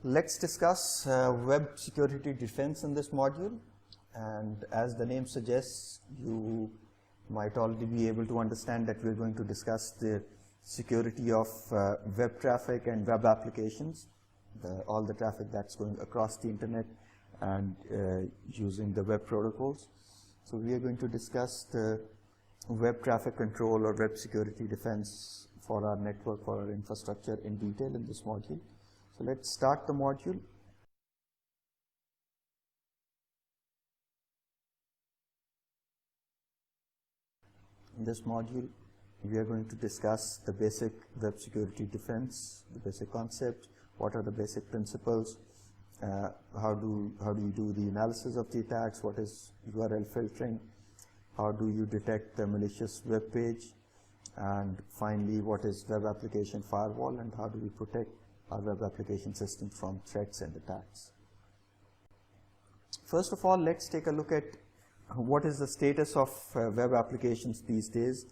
Let's discuss web security defense in this module, and as the name suggests, you might already be able to understand that we're going to discuss the security of web traffic and web applications, all the traffic that's going across the internet and using the web protocols. So we are going to discuss the web traffic control or web security defense for our network, for our infrastructure in detail in this module. So let's start the module. In this module, we are going to discuss the basic web security defense, the basic concepts, what are the basic principles, how do you do the analysis of the attacks, what is URL filtering, how do you detect the malicious web page, and finally what is web application firewall and how do we protect our web application system from threats and attacks. First of all, let's take a look at what is the status of web applications these days.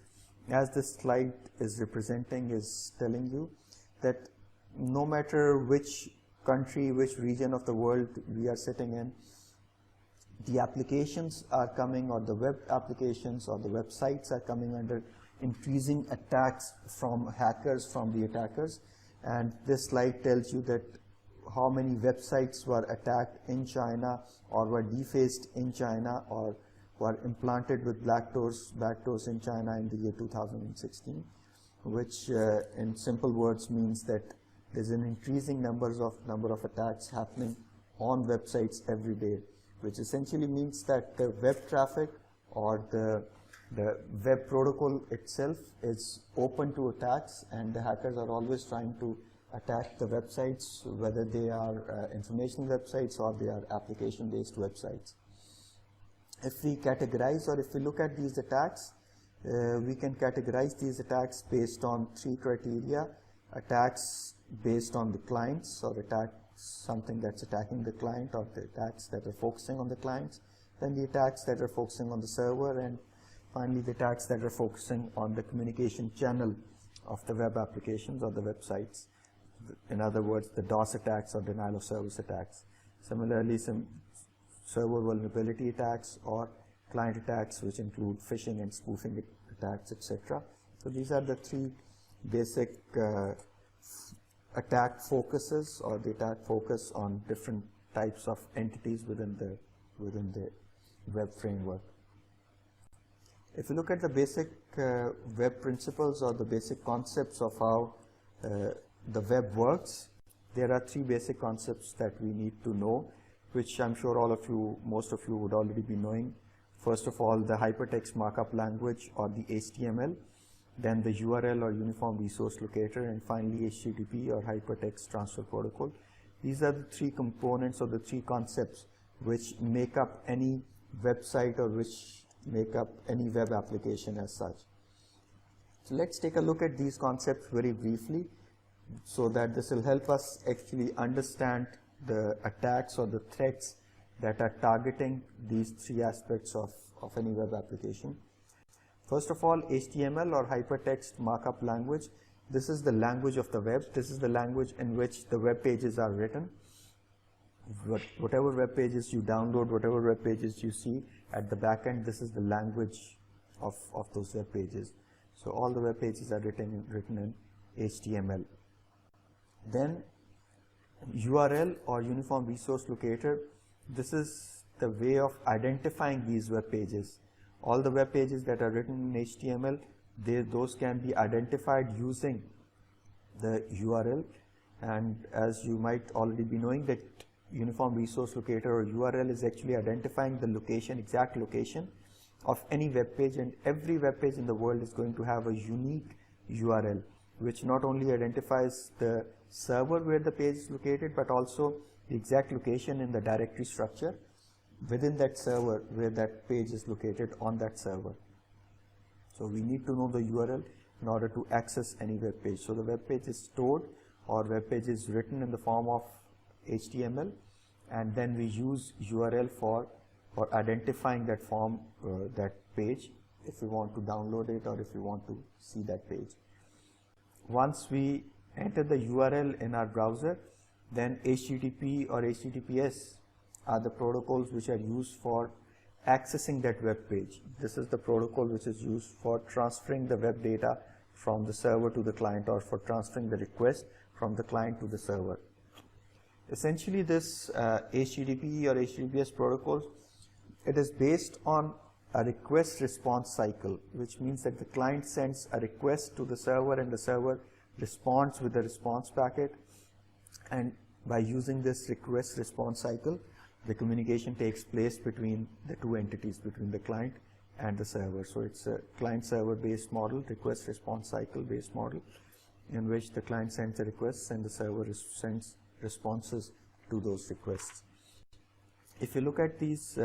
As this slide is representing, is telling you that no matter which country, which region of the world we are sitting in, the applications are coming, or the web applications or the websites are coming under increasing attacks from hackers, from the attackers. And this slide tells you that how many websites were attacked in China or were defaced in China or were implanted with backdoors in China in the year 2016, which in simple words means that there's an increasing number of attacks happening on websites every day, which essentially means that the web traffic or the web protocol itself is open to attacks, and the hackers are always trying to attack the websites, whether they are informational websites or they are application-based websites. If we categorize, or if we look at these attacks, we can categorize these attacks based on three criteria: attacks based on the clients, or something that's attacking the client, or the attacks that are focusing on the clients, then the attacks that are focusing on the server, and finally the attacks that are focusing on the communication channel of the web applications or the websites. In other words, the DOS attacks or denial of service attacks. Similarly, some server vulnerability attacks or client attacks, which include phishing and spoofing attacks, etc. So these are the three basic attack focuses, or the attack focus on different types of entities within the web framework. If you look at the basic web principles or the basic concepts of how the web works, there are three basic concepts that we need to know, which I'm sure most of you would already be knowing. First of all, the hypertext markup language, or the HTML, then the URL or Uniform Resource Locator, and finally HTTP or Hypertext Transfer Protocol. These are the three components or the three concepts which make up any website or which make up any web application as such. So let's take a look at these concepts very briefly, so that this will help us actually understand the attacks or the threats that are targeting these three aspects of any web application. First of all, HTML or Hypertext Markup Language. This is the language of the web. This is the language in which the web pages are written. Whatever web pages you download, whatever web pages you see at the back end, this is the language of those web pages. So all the web pages are written in HTML. Then URL or Uniform Resource Locator. This is the way of identifying these web pages. All the web pages that are written in HTML, those can be identified using the URL. And as you might already be knowing, that Uniform Resource Locator or URL is actually identifying the location, exact location of any web page, and every web page in the world is going to have a unique URL, which not only identifies the server where the page is located, but also the exact location in the directory structure within that server where that page is located on that server. So we need to know the URL in order to access any web page. So the web page is stored, or web page is written in the form of HTML, and then we use URL for identifying that that page, if we want to download it or if we want to see that page. Once we enter the URL in our browser, then HTTP or HTTPS are the protocols which are used for accessing that web page. This is the protocol which is used for transferring the web data from the server to the client, or for transferring the request from the client to the server. Essentially, this HTTP or HTTPS protocols, it is based on a request response cycle, which means that the client sends a request to the server and the server responds with a response packet, and by using this request response cycle, the communication takes place between the two entities, between the client and the server. So it's a client-server based model, request response cycle based model, in which the client sends the requests and the server sends responses to those requests. If you look at these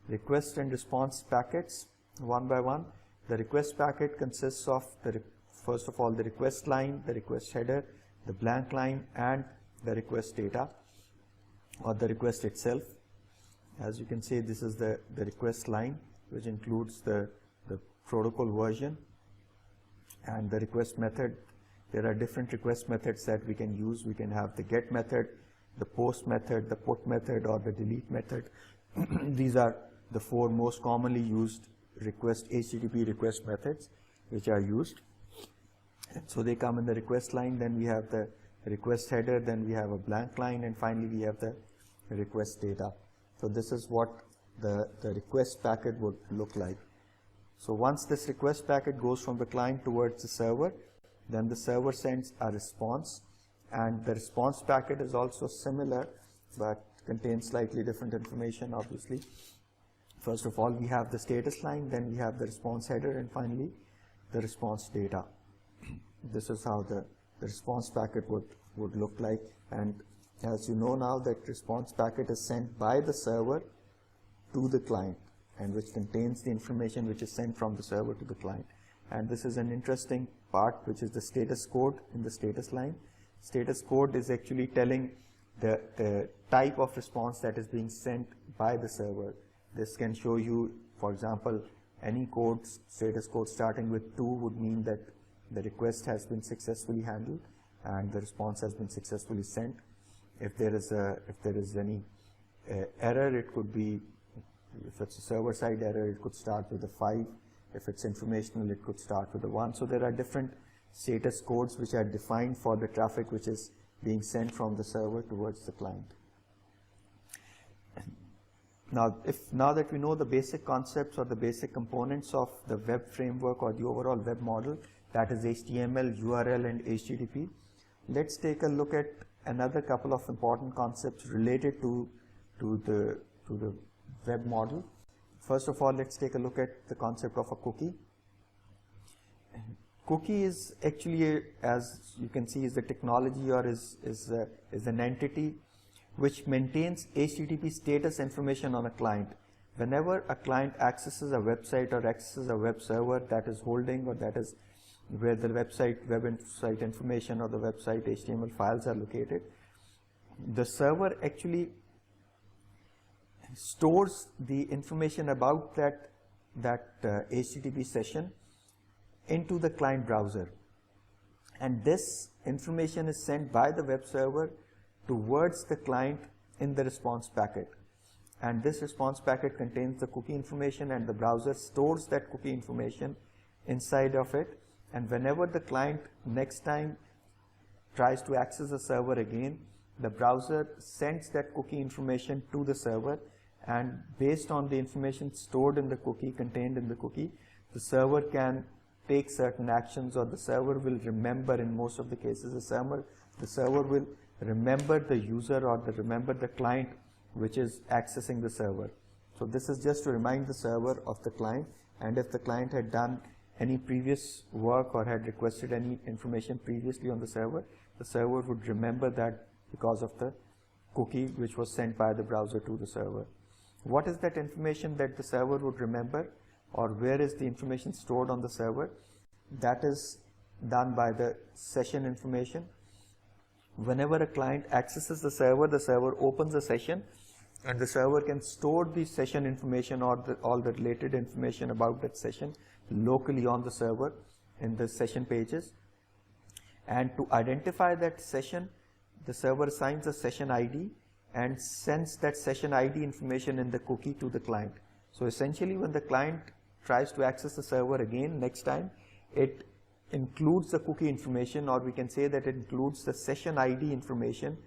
request and response packets one by one, the request packet consists of first of all the request line, the request header, the blank line, and the request data, or the request itself. As you can see, this is the request line, which includes the protocol version and the request method. There are different request methods that we can use. We can have the get method, the post method, the put method, or the delete method. These are the four most commonly used HTTP request methods which are used. And so they come in the request line, then we have the request header, then we have a blank line, and finally we have the request data. So this is what the request packet would look like. So once this request packet goes from the client towards the server, then the server sends a response, and the response packet is also similar but contains slightly different information, obviously. First of all, we have the status line, then we have the response header, and finally the response data. This is how the response packet would look like. And as you know now, that response packet is sent by the server to the client, and which contains the information which is sent from the server to the client. And this is an interesting part, which is the status code in the status line. Status code is actually telling the type of response that is being sent by the server. This can show you, for example, any code, status code starting with 2 would mean that the request has been successfully handled and the response has been successfully sent. If there is any error, it could be, if it's a server-side error, it could start with a 5. If it's informational, it could start with a 1. So there are different status codes which are defined for the traffic which is being sent from the server towards the client. Now that we know the basic concepts or the basic components of the web framework or the overall web model, that is HTML, URL, and HTTP, let's take a look at another couple of important concepts related to the web model. First of all, let's take a look at the concept of a cookie. Cookie is actually, as you can see, is the technology, or is an entity which maintains HTTP status information on a client. Whenever a client accesses a website or accesses a web server that is holding, or that is where the web site information or the website HTML files are located, the server actually stores the information about that HTTP session into the client browser, and this information is sent by the web server towards the client in the response packet, and this response packet contains the cookie information, and the browser stores that cookie information inside of it. And whenever the client next time tries to access the server again, the browser sends that cookie information to the server, and based on the information stored in the cookie, contained in the cookie, the server can take certain actions, or the server will remember, in most of the cases, the server will remember the user or remember the client which is accessing the server. So this is just to remind the server of the client, and if the client had done any previous work or had requested any information previously on the server would remember that because of the cookie which was sent by the browser to the server. What is that information that the server would remember, or where is the information stored on the server? That is done by the session information. Whenever a client accesses the server opens a session, and the server can store the session information or all the related information about that session locally on the server in the session pages. And to identify that session, the server assigns a session ID and sends that session ID information in the cookie to the client. So essentially, when the client tries to access the server again next time, it includes the cookie information, or we can say that it includes the session ID information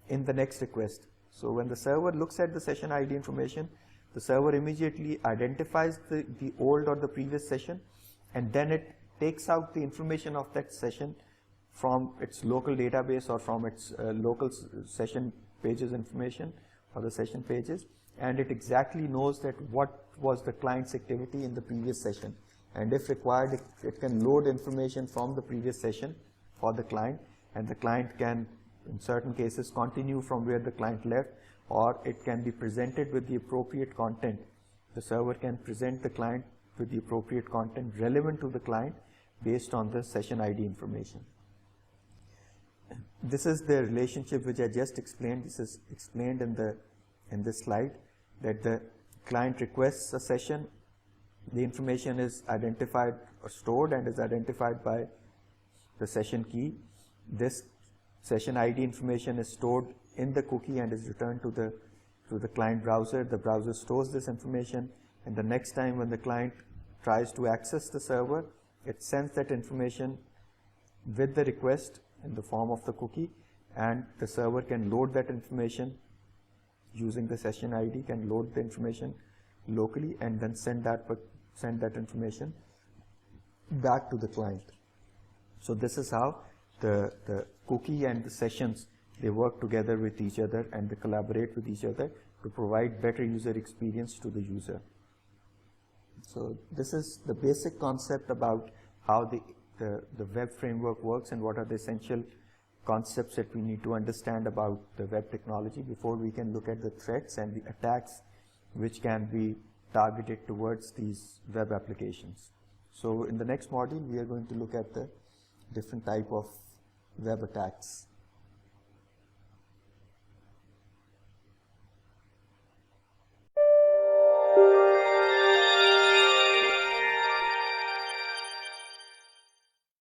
in the next request. So when the server looks at the session ID information, the server immediately identifies the old or the previous session, and then it takes out the information of that session from its local database or from its local session pages information or the session pages, and it exactly knows that what was the client's activity in the previous session, and if required it can load information from the previous session for the client, and the client can in certain cases continue from where the client left, or it can be presented with the appropriate content. The server can present the client with the appropriate content relevant to the client based on the session ID information. This is the relationship which I just explained. This is explained in this slide, that the client requests a session, the information is identified or stored and is identified by the session key. This session ID information is stored in the cookie and is returned to the client browser. The browser stores this information, and the next time when the client tries to access the server, it sends that information with the request in the form of the cookie, and the server can load that information using the session ID, can load the information locally and then send that information back to the client. So this is how the cookie and the sessions, they work together with each other and they collaborate with each other to provide better user experience to the user. So this is the basic concept about how the web framework works and what are the essential concepts that we need to understand about the web technology before we can look at the threats and the attacks which can be targeted towards these web applications. So in the next module, we are going to look at the different type of web attacks.